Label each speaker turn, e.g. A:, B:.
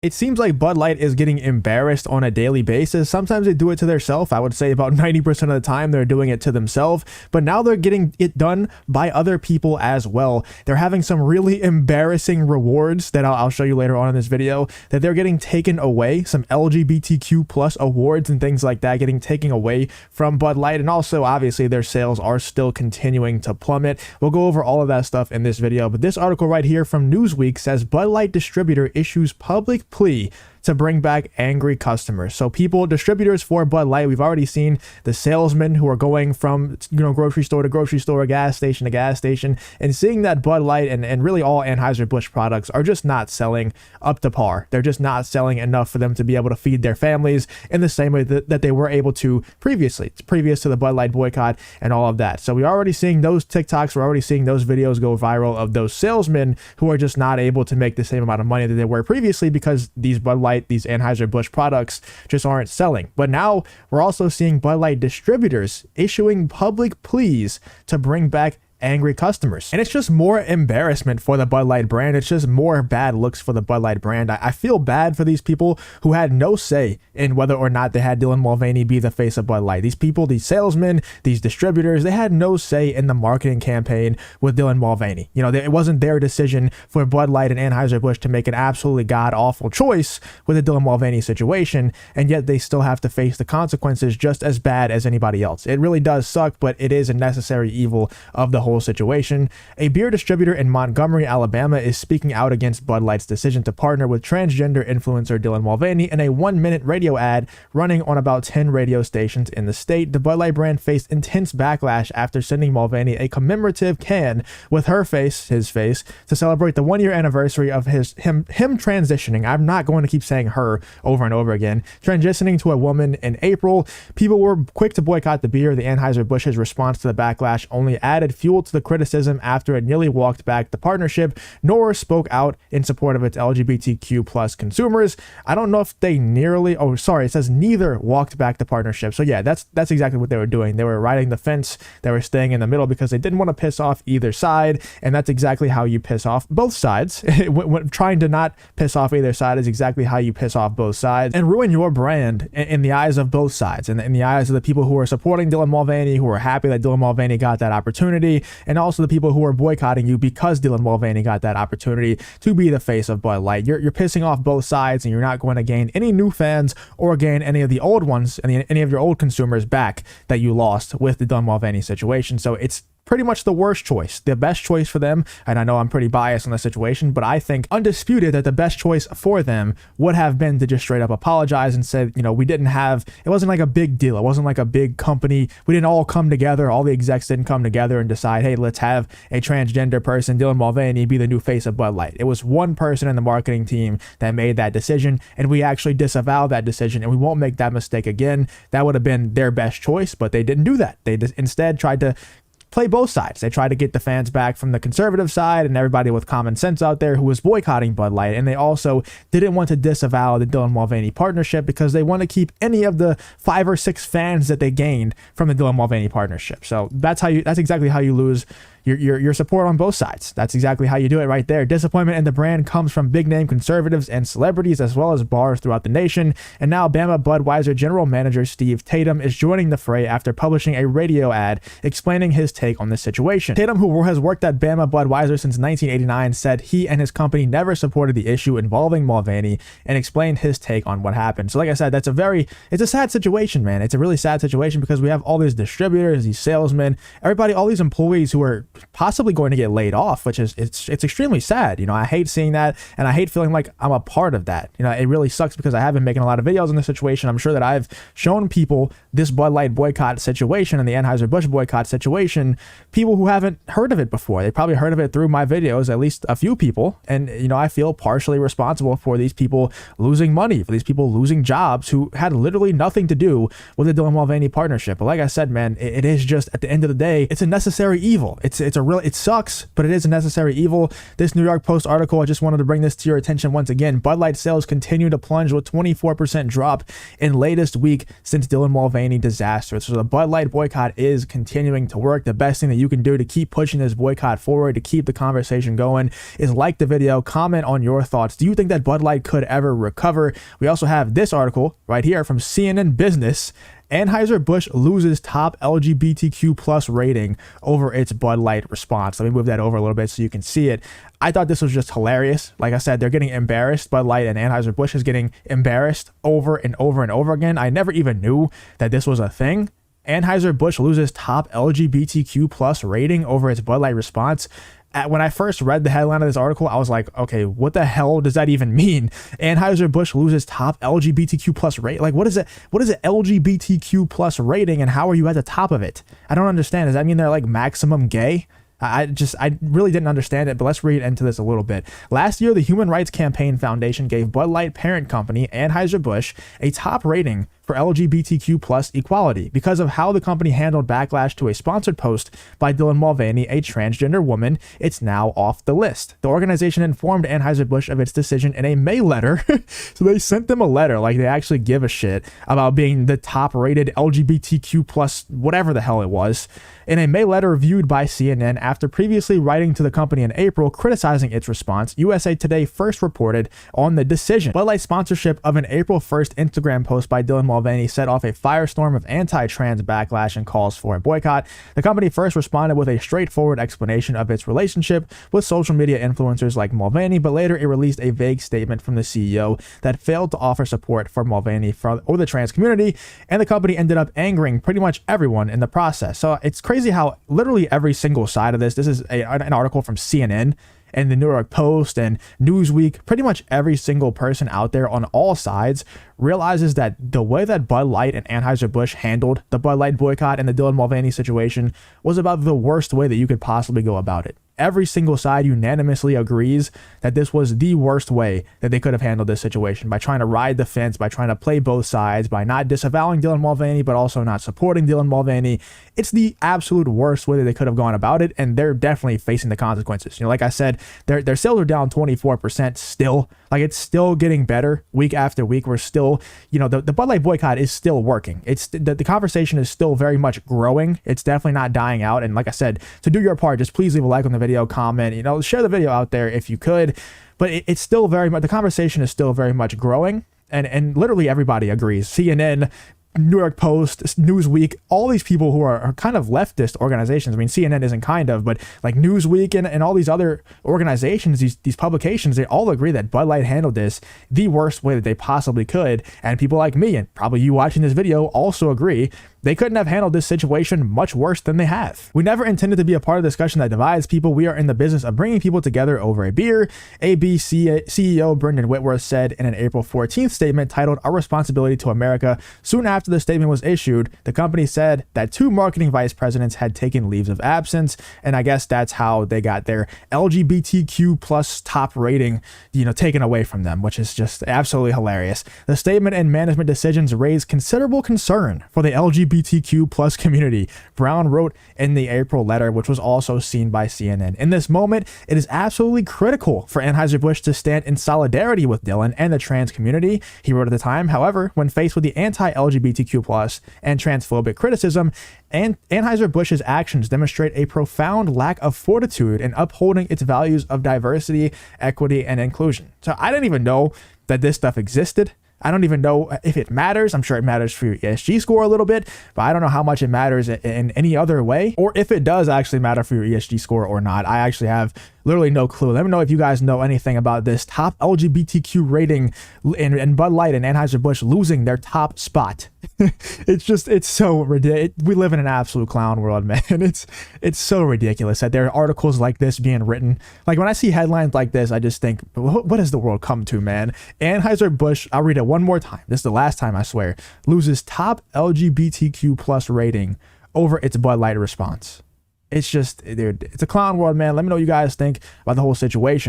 A: It seems like Bud Light is getting embarrassed on a daily basis. Sometimes they do it to themselves. I would say about 90% of the time they're doing it to themselves, but now they're getting it done by other people as well. They're having some really embarrassing rewards that I'll show you later on in this video, that they're getting taken away, some LGBTQ plus awards and things like that getting taken away from Bud Light. And also obviously their sales are still continuing to plummet. We'll go over all of that stuff in this video, but this article right here from Newsweek says Bud Light distributor issues public plea to bring back angry customers. So distributors for Bud Light, we've already seen the salesmen who are going from, grocery store to grocery store, gas station to gas station, and seeing that Bud Light and really all Anheuser-Busch products are just not selling up to par. They're just not selling enough for them to be able to feed their families in the same way that they were able to previous to the Bud Light boycott and all of that. So we're already seeing those TikToks, we're already seeing those videos go viral of those salesmen who are just not able to make the same amount of money that they were previously because these these Anheuser-Busch products just aren't selling. But now we're also seeing Bud Light distributors issuing public pleas to bring back angry customers. And it's just more embarrassment for the Bud Light brand. It's just more bad looks for the Bud Light brand. I feel bad for these people who had no say in whether or not they had Dylan Mulvaney be the face of Bud Light. These people, these salesmen, these distributors, they had no say in the marketing campaign with Dylan Mulvaney. It wasn't their decision for Bud Light and Anheuser-Busch to make an absolutely god-awful choice with the Dylan Mulvaney situation, and yet they still have to face the consequences just as bad as anybody else. It really does suck, but it is a necessary evil of the whole situation. A beer distributor in Montgomery, Alabama is speaking out against Bud Light's decision to partner with transgender influencer Dylan Mulvaney in a 1-minute radio ad running on about 10 radio stations in the state. The Bud Light brand faced intense backlash after sending Mulvaney a commemorative can with his face, to celebrate the 1-year anniversary of him transitioning. I'm not going to keep saying her over and over again. Transitioning to a woman in April. People were quick to boycott the beer. The Anheuser-Busch's response to the backlash only added fuel to the criticism after it nearly walked back the partnership, nor spoke out in support of its LGBTQ plus consumers. I don't know if they it says neither walked back the partnership. So yeah, that's exactly what they were doing. They were riding the fence. They were staying in the middle because they didn't want to piss off either side, and that's exactly how you piss off both sides. When trying to not piss off either side is exactly how you piss off both sides and ruin your brand in the eyes of both sides, and in the eyes of the people who are supporting Dylan Mulvaney, who are happy that Dylan Mulvaney got that opportunity, and also the people who are boycotting you because Dylan Mulvaney got that opportunity to be the face of Bud Light. You're pissing off both sides, and you're not going to gain any new fans or gain any of the old ones and any of your old consumers back that you lost with the Dylan Mulvaney situation. So it's pretty much the worst choice. The best choice for them, and I know I'm pretty biased on the situation, but I think undisputed that the best choice for them would have been to just straight up apologize and say, it wasn't like a big deal. It wasn't like a big company. We didn't all come together. All the execs didn't come together and decide, hey, let's have a transgender person, Dylan Mulvaney, be the new face of Bud Light. It was one person in the marketing team that made that decision, and we actually disavow that decision, and we won't make that mistake again. That would have been their best choice, but they didn't do that. They instead tried to play both sides. They tried to get the fans back from the conservative side and everybody with common sense out there who was boycotting Bud Light, and they also didn't want to disavow the Dylan Mulvaney partnership because they want to keep any of the 5 or 6 fans that they gained from the Dylan Mulvaney partnership. So that's exactly how you lose your support on both sides. That's exactly how you do it right there. Disappointment in the brand comes from big name conservatives and celebrities as well as bars throughout the nation. And now Bama Budweiser general manager Steve Tatum is joining the fray after publishing a radio ad explaining his take on this situation. Tatum, who has worked at Bama Budweiser since 1989, said he and his company never supported the issue involving Mulvaney and explained his take on what happened. So like I said, it's a sad situation, man. It's a really sad situation because we have all these distributors, these salesmen, everybody, all these employees who are possibly going to get laid off, which is it's extremely sad. I hate seeing that, and I hate feeling like I'm a part of that. It really sucks because I have been making a lot of videos on this situation. I'm sure that I've shown people this Bud Light boycott situation and the Anheuser-Busch boycott situation, people who haven't heard of it before. They probably heard of it through my videos, at least a few people, and I feel partially responsible for these people losing money, for these people losing jobs who had literally nothing to do with the Dylan Mulvaney partnership. But like I said, man, it is just, at the end of the day, it's a necessary evil. It's it sucks, but it is a necessary evil. This New York Post article, I just wanted to bring this to your attention once again. Bud Light sales continue to plunge with 24% drop in latest week since Dylan Mulvaney disaster. So the Bud Light boycott is continuing to work. The best thing that you can do to keep pushing this boycott forward, to keep the conversation going, is like the video, comment on your thoughts. Do you think that Bud Light could ever recover? We also have this article right here from CNN Business. Anheuser-Busch loses top LGBTQ plus rating over its Bud Light response. Let me move that over a little bit so you can see it. I thought this was just hilarious. Like I said, they're getting embarrassed. Bud Light and Anheuser-Busch is getting embarrassed over and over and over again. I never even knew that this was a thing. Anheuser-Busch loses top LGBTQ plus rating over its Bud Light response. When I first read the headline of this article, I was like, okay, what the hell does that even mean? Anheuser-Busch loses top LGBTQ plus rate. Like, what is it? What is an LGBTQ plus rating, and how are you at the top of it? I don't understand. Does that mean they're like maximum gay? I really didn't understand it, but let's read into this a little bit. Last year, the Human Rights Campaign Foundation gave Bud Light parent company Anheuser-Busch a top rating for LGBTQ plus equality because of how the company handled backlash to a sponsored post by Dylan Mulvaney, a transgender woman. It's now off the list. The organization informed Anheuser-Busch of its decision in a May letter. So they sent them a letter like they actually give a shit about being the top rated LGBTQ plus whatever the hell it was. In a May letter reviewed by CNN, after previously writing to the company in April criticizing its response, USA Today first reported on the decision. Bud Light sponsorship of an April 1st Instagram post by Dylan Mulvaney set off a firestorm of anti-trans backlash and calls for a boycott. The company first responded with a straightforward explanation of its relationship with social media influencers like Mulvaney, but later it released a vague statement from the CEO that failed to offer support for Mulvaney or the trans community, and the company ended up angering pretty much everyone in the process. So it's crazy how literally every single side of this is an article from CNN and the New York Post and Newsweek. Pretty much every single person out there on all sides realizes that the way that Bud Light and Anheuser-Busch handled the Bud Light boycott and the Dylan Mulvaney situation was about the worst way that you could possibly go about it. Every single side unanimously agrees that this was the worst way that they could have handled this situation, by trying to ride the fence, by trying to play both sides, by not disavowing Dylan Mulvaney, but also not supporting Dylan Mulvaney. It's the absolute worst way that they could have gone about it, and they're definitely facing the consequences. You know, like I said, their sales are down 24% still. Like, it's still getting better week after week. We're still, you know, the Bud Light boycott is still working. It's the conversation is still very much growing. It's definitely not dying out. And like I said, to do your part, just please leave a like on the video, comment, you know, share the video out there if you could. But it's still very much, the conversation is still very much growing, and literally everybody agrees. CNN, New York Post, Newsweek, all these people who are kind of leftist organizations. I mean, CNN isn't kind of, but like Newsweek and all these other organizations, these publications, they all agree that Bud Light handled this the worst way that they possibly could. And people like me, and probably you watching this video, also agree they couldn't have handled this situation much worse than they have. We never intended to be a part of the discussion that divides people. We are in the business of bringing people together over a beer, ABC CEO Brendan Whitworth said in an April 14th statement titled Our Responsibility to America. Soon after the statement was issued, the company said that 2 marketing vice presidents had taken leaves of absence, and I guess that's how they got their LGBTQ plus top rating, you know, taken away from them, which is just absolutely hilarious. The statement and management decisions raised considerable concern for the LGBTQ plus community, Brown wrote in the April letter, which was also seen by CNN. In this moment, it is absolutely critical for Anheuser-Busch to stand in solidarity with Dylan and the trans community, he wrote at the time. However, when faced with the anti-LGBTQ plus and transphobic criticism, Anheuser-Busch's actions demonstrate a profound lack of fortitude in upholding its values of diversity, equity, and inclusion. So I didn't even know that this stuff existed. I don't even know if it matters. I'm sure it matters for your ESG score a little bit, but I don't know how much it matters in any other way, or if it does actually matter for your ESG score or not. I actually have literally no clue. Let me know if you guys know anything about this top LGBTQ rating and Bud Light and Anheuser-Busch losing their top spot. It's so ridiculous. We live in an absolute clown world, man. It's so ridiculous that there are articles like this being written. Like, when I see headlines like this, I just think, what has the world come to, man? Anheuser-Busch, I'll read it one more time. This is the last time, I swear. Loses top LGBTQ plus rating over its Bud Light response. It's just, dude, it's a clown world, man. Let me know what you guys think about the whole situation.